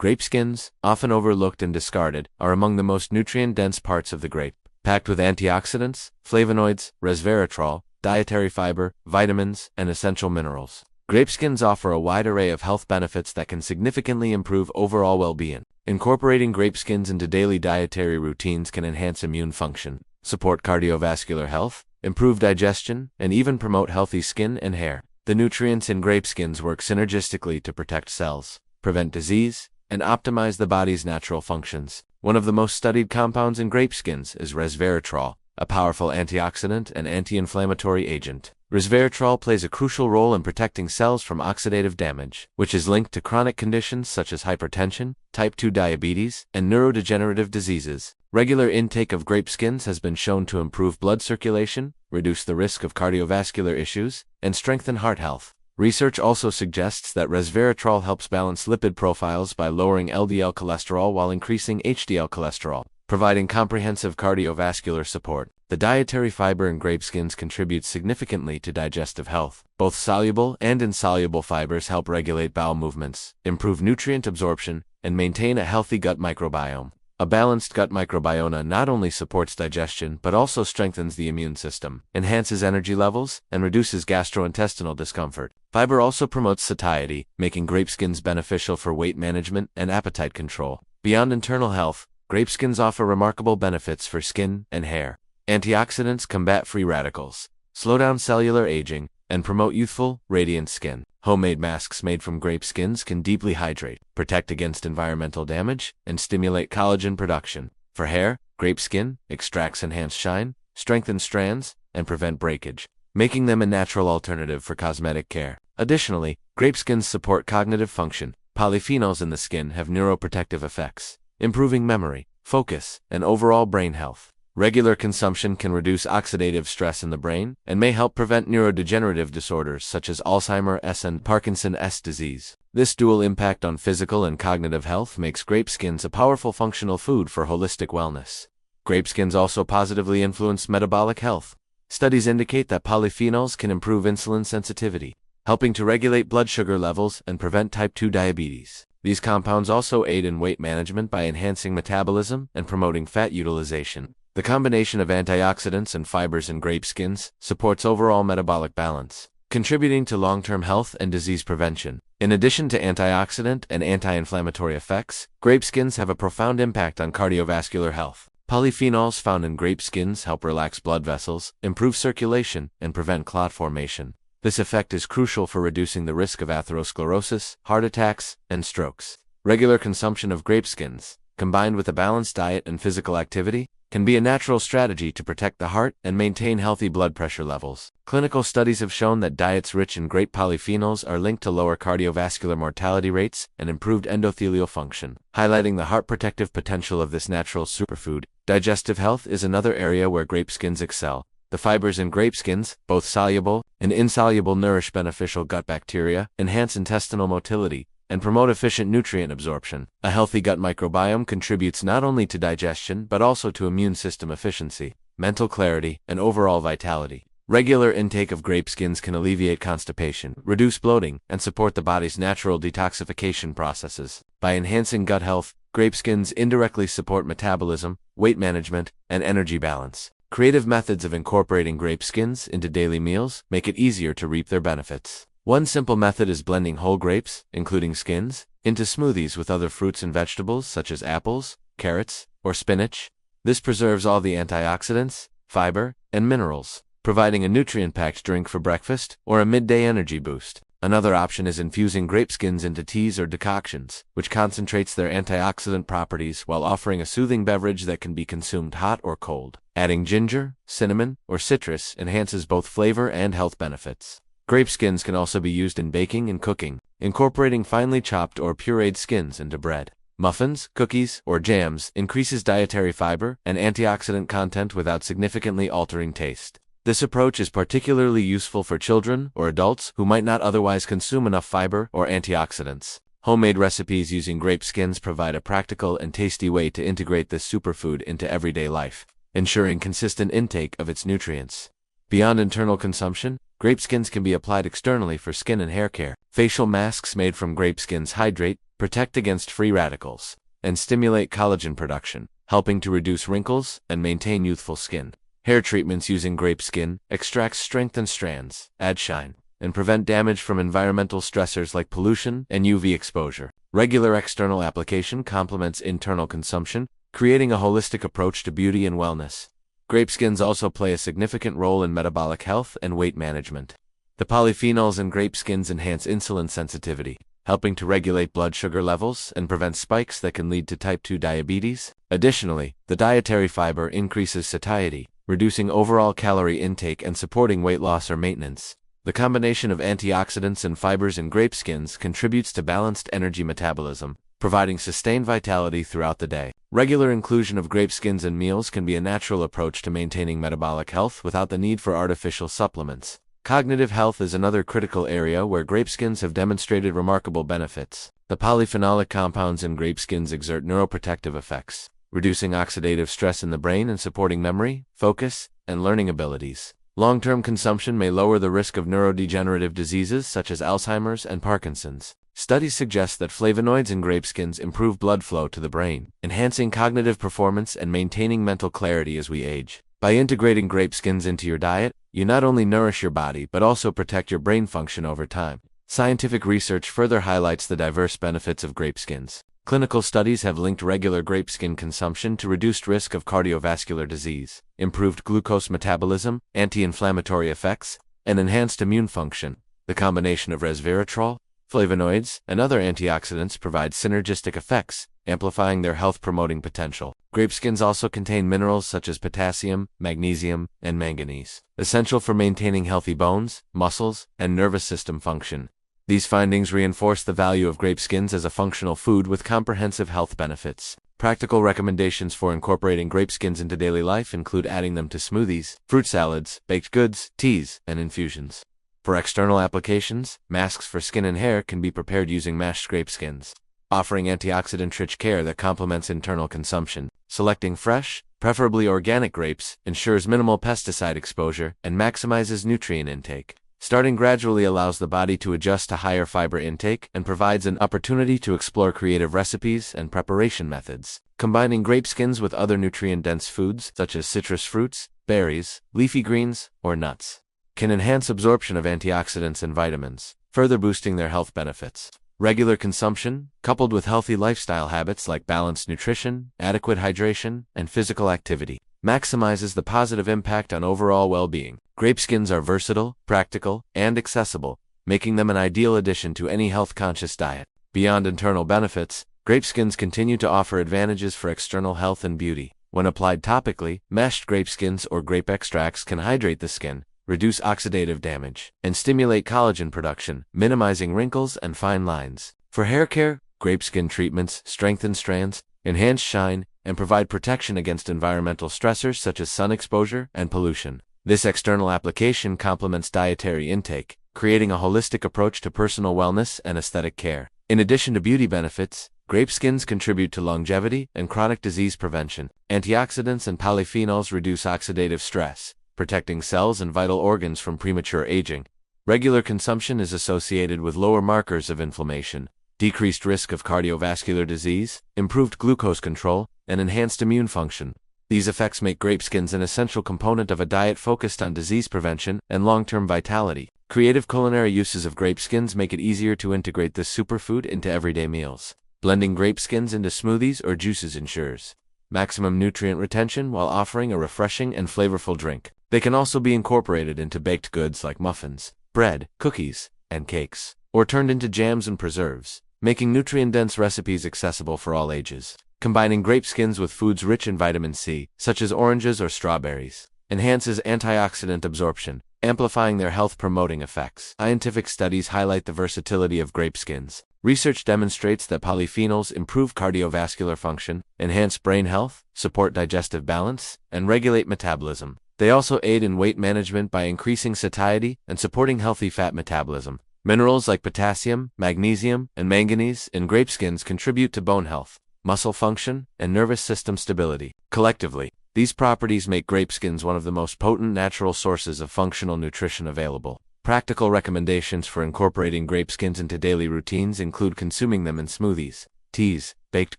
Grape skins, often overlooked and discarded, are among the most nutrient-dense parts of the grape. Packed with antioxidants, flavonoids, resveratrol, dietary fiber, vitamins, and essential minerals. Grape skins offer a wide array of health benefits that can significantly improve overall well-being. Incorporating grape skins into daily dietary routines can enhance immune function, support cardiovascular health, improve digestion, and even promote healthy skin and hair. The nutrients in grape skins work synergistically to protect cells, prevent disease, and optimize the body's natural functions. One of the most studied compounds in grape skins is resveratrol, a powerful antioxidant and anti-inflammatory agent. Resveratrol plays a crucial role in protecting cells from oxidative damage, which is linked to chronic conditions such as hypertension, type 2 diabetes, and neurodegenerative diseases. Regular intake of grape skins has been shown to improve blood circulation, reduce the risk of cardiovascular issues, and strengthen heart health. Research also suggests that resveratrol helps balance lipid profiles by lowering LDL cholesterol while increasing HDL cholesterol, providing comprehensive cardiovascular support. The dietary fiber in grape skins contributes significantly to digestive health. Both soluble and insoluble fibers help regulate bowel movements, improve nutrient absorption, and maintain a healthy gut microbiome. A balanced gut microbiome not only supports digestion but also strengthens the immune system, enhances energy levels, and reduces gastrointestinal discomfort. Fiber also promotes satiety, making grape skins beneficial for weight management and appetite control. Beyond internal health, grape skins offer remarkable benefits for skin and hair. Antioxidants combat free radicals, slow down cellular aging, and promote youthful, radiant skin. Homemade masks made from grape skins can deeply hydrate, protect against environmental damage, and stimulate collagen production. For hair, grape skin extracts enhance shine, strengthen strands, and prevent breakage, making them a natural alternative for cosmetic care. Additionally, grape skins support cognitive function. Polyphenols in the skin have neuroprotective effects, improving memory, focus, and overall brain health. Regular consumption can reduce oxidative stress in the brain and may help prevent neurodegenerative disorders such as Alzheimer's and Parkinson's disease. This dual impact on physical and cognitive health makes grape skins a powerful functional food for holistic wellness. Grape skins also positively influence metabolic health. Studies indicate that polyphenols can improve insulin sensitivity, helping to regulate blood sugar levels and prevent type 2 diabetes. These compounds also aid in weight management by enhancing metabolism and promoting fat utilization. The combination of antioxidants and fibers in grape skins supports overall metabolic balance, contributing to long-term health and disease prevention. In addition to antioxidant and anti-inflammatory effects, grape skins have a profound impact on cardiovascular health. Polyphenols found in grape skins help relax blood vessels, improve circulation, and prevent clot formation. This effect is crucial for reducing the risk of atherosclerosis, heart attacks, and strokes. Regular consumption of grape skins, combined with a balanced diet and physical activity, can be a natural strategy to protect the heart and maintain healthy blood pressure levels. Clinical studies have shown that diets rich in grape polyphenols are linked to lower cardiovascular mortality rates and improved endothelial function, highlighting the heart protective potential of this natural superfood. Digestive health is another area where grape skins excel. The fibers in grape skins, both soluble and insoluble, nourish beneficial gut bacteria, enhance intestinal motility, and promote efficient nutrient absorption. A healthy gut microbiome contributes not only to digestion but also to immune system efficiency, mental clarity, and overall vitality. Regular intake of grape skins can alleviate constipation, reduce bloating, and support the body's natural detoxification processes. By enhancing gut health, grape skins indirectly support metabolism, weight management, and energy balance. Creative methods of incorporating grape skins into daily meals make it easier to reap their benefits. One simple method is blending whole grapes, including skins, into smoothies with other fruits and vegetables such as apples, carrots, or spinach. This preserves all the antioxidants, fiber, and minerals, providing a nutrient-packed drink for breakfast or a midday energy boost. Another option is infusing grape skins into teas or decoctions, which concentrates their antioxidant properties while offering a soothing beverage that can be consumed hot or cold. Adding ginger, cinnamon, or citrus enhances both flavor and health benefits. Grape skins can also be used in baking and cooking, incorporating finely chopped or pureed skins into bread, muffins, cookies, or jams increases dietary fiber and antioxidant content without significantly altering taste. This approach is particularly useful for children or adults who might not otherwise consume enough fiber or antioxidants. Homemade recipes using grape skins provide a practical and tasty way to integrate this superfood into everyday life, ensuring consistent intake of its nutrients. Beyond internal consumption, grape skins can be applied externally for skin and hair care. Facial masks made from grape skins hydrate, protect against free radicals, and stimulate collagen production, helping to reduce wrinkles and maintain youthful skin. Hair treatments using grape skin extracts strengthen strands, add shine, and prevent damage from environmental stressors like pollution and UV exposure. Regular external application complements internal consumption, creating a holistic approach to beauty and wellness. Grape skins also play a significant role in metabolic health and weight management. The polyphenols in grape skins enhance insulin sensitivity, helping to regulate blood sugar levels and prevent spikes that can lead to type 2 diabetes. Additionally, the dietary fiber increases satiety, reducing overall calorie intake and supporting weight loss or maintenance. The combination of antioxidants and fibers in grape skins contributes to balanced energy metabolism, providing sustained vitality throughout the day. Regular inclusion of grape skins in meals can be a natural approach to maintaining metabolic health without the need for artificial supplements. Cognitive health is another critical area where grape skins have demonstrated remarkable benefits. The polyphenolic compounds in grape skins exert neuroprotective effects, reducing oxidative stress in the brain and supporting memory, focus, and learning abilities. Long-term consumption may lower the risk of neurodegenerative diseases such as Alzheimer's and Parkinson's. Studies suggest that flavonoids in grape skins improve blood flow to the brain, enhancing cognitive performance and maintaining mental clarity as we age. By integrating grape skins into your diet, you not only nourish your body but also protect your brain function over time. Scientific research further highlights the diverse benefits of grape skins. Clinical studies have linked regular grape skin consumption to reduced risk of cardiovascular disease, improved glucose metabolism, anti-inflammatory effects, and enhanced immune function. The combination of resveratrol, flavonoids, and other antioxidants provides synergistic effects, amplifying their health-promoting potential. Grape skins also contain minerals such as potassium, magnesium, and manganese, essential for maintaining healthy bones, muscles, and nervous system function. These findings reinforce the value of grape skins as a functional food with comprehensive health benefits. Practical recommendations for incorporating grape skins into daily life include adding them to smoothies, fruit salads, baked goods, teas, and infusions. For external applications, masks for skin and hair can be prepared using mashed grape skins, offering antioxidant-rich care that complements internal consumption. Selecting fresh, preferably organic grapes ensures minimal pesticide exposure and maximizes nutrient intake. Starting gradually allows the body to adjust to higher fiber intake and provides an opportunity to explore creative recipes and preparation methods. Combining grape skins with other nutrient-dense foods such as citrus fruits, berries, leafy greens, or nuts can enhance absorption of antioxidants and vitamins, further boosting their health benefits. Regular consumption, coupled with healthy lifestyle habits like balanced nutrition, adequate hydration, and physical activity, maximizes the positive impact on overall well-being. Grape skins are versatile, practical, and accessible, making them an ideal addition to any health-conscious diet. Beyond internal benefits, grape skins continue to offer advantages for external health and beauty. When applied topically, mashed grape skins or grape extracts can hydrate the skin, reduce oxidative damage, and stimulate collagen production, minimizing wrinkles and fine lines. For hair care, grape skin treatments strengthen strands, enhance shine, and provide protection against environmental stressors such as sun exposure and pollution. This external application complements dietary intake, creating a holistic approach to personal wellness and aesthetic care. In addition to beauty benefits, grape skins contribute to longevity and chronic disease prevention. Antioxidants and polyphenols reduce oxidative stress, protecting cells and vital organs from premature aging. Regular consumption is associated with lower markers of inflammation, decreased risk of cardiovascular disease, improved glucose control, and enhanced immune function. These effects make grape skins an essential component of a diet focused on disease prevention and long-term vitality. Creative culinary uses of grape skins make it easier to integrate this superfood into everyday meals. Blending grape skins into smoothies or juices ensures maximum nutrient retention while offering a refreshing and flavorful drink. They can also be incorporated into baked goods like muffins, bread, cookies, and cakes, or turned into jams and preserves, making nutrient-dense recipes accessible for all ages. Combining grape skins with foods rich in vitamin C, such as oranges or strawberries, enhances antioxidant absorption, amplifying their health-promoting effects. Scientific studies highlight the versatility of grape skins. Research demonstrates that polyphenols improve cardiovascular function, enhance brain health, support digestive balance, and regulate metabolism. They also aid in weight management by increasing satiety and supporting healthy fat metabolism. Minerals like potassium, magnesium, and manganese in grape skins contribute to bone health, muscle function, and nervous system stability. Collectively, these properties make grape skins one of the most potent natural sources of functional nutrition available. Practical recommendations for incorporating grape skins into daily routines include consuming them in smoothies, teas, baked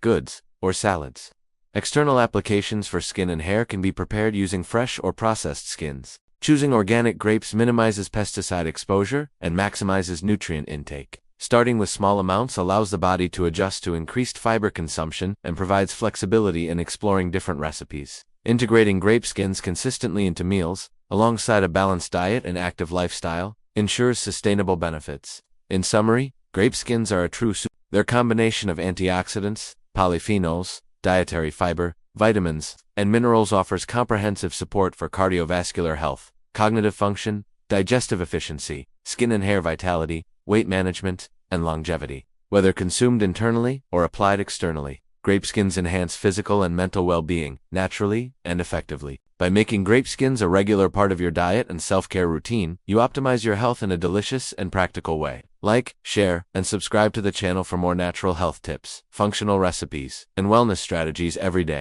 goods, or salads. External applications for skin and hair can be prepared using fresh or processed skins. Choosing organic grapes minimizes pesticide exposure and maximizes nutrient intake. Starting with small amounts allows the body to adjust to increased fiber consumption and provides flexibility in exploring different recipes. Integrating grape skins consistently into meals, alongside a balanced diet and active lifestyle, ensures sustainable benefits. In summary, grape skins are a true Their combination of antioxidants, polyphenols, dietary fiber, vitamins, and minerals offers comprehensive support for cardiovascular health, cognitive function, digestive efficiency, skin and hair vitality, weight management, and longevity. Whether consumed internally or applied externally, grape skins enhance physical and mental well-being, naturally and effectively. By making grape skins a regular part of your diet and self-care routine, you optimize your health in a delicious and practical way. Like, share, and subscribe to the channel for more natural health tips, functional recipes, and wellness strategies every day.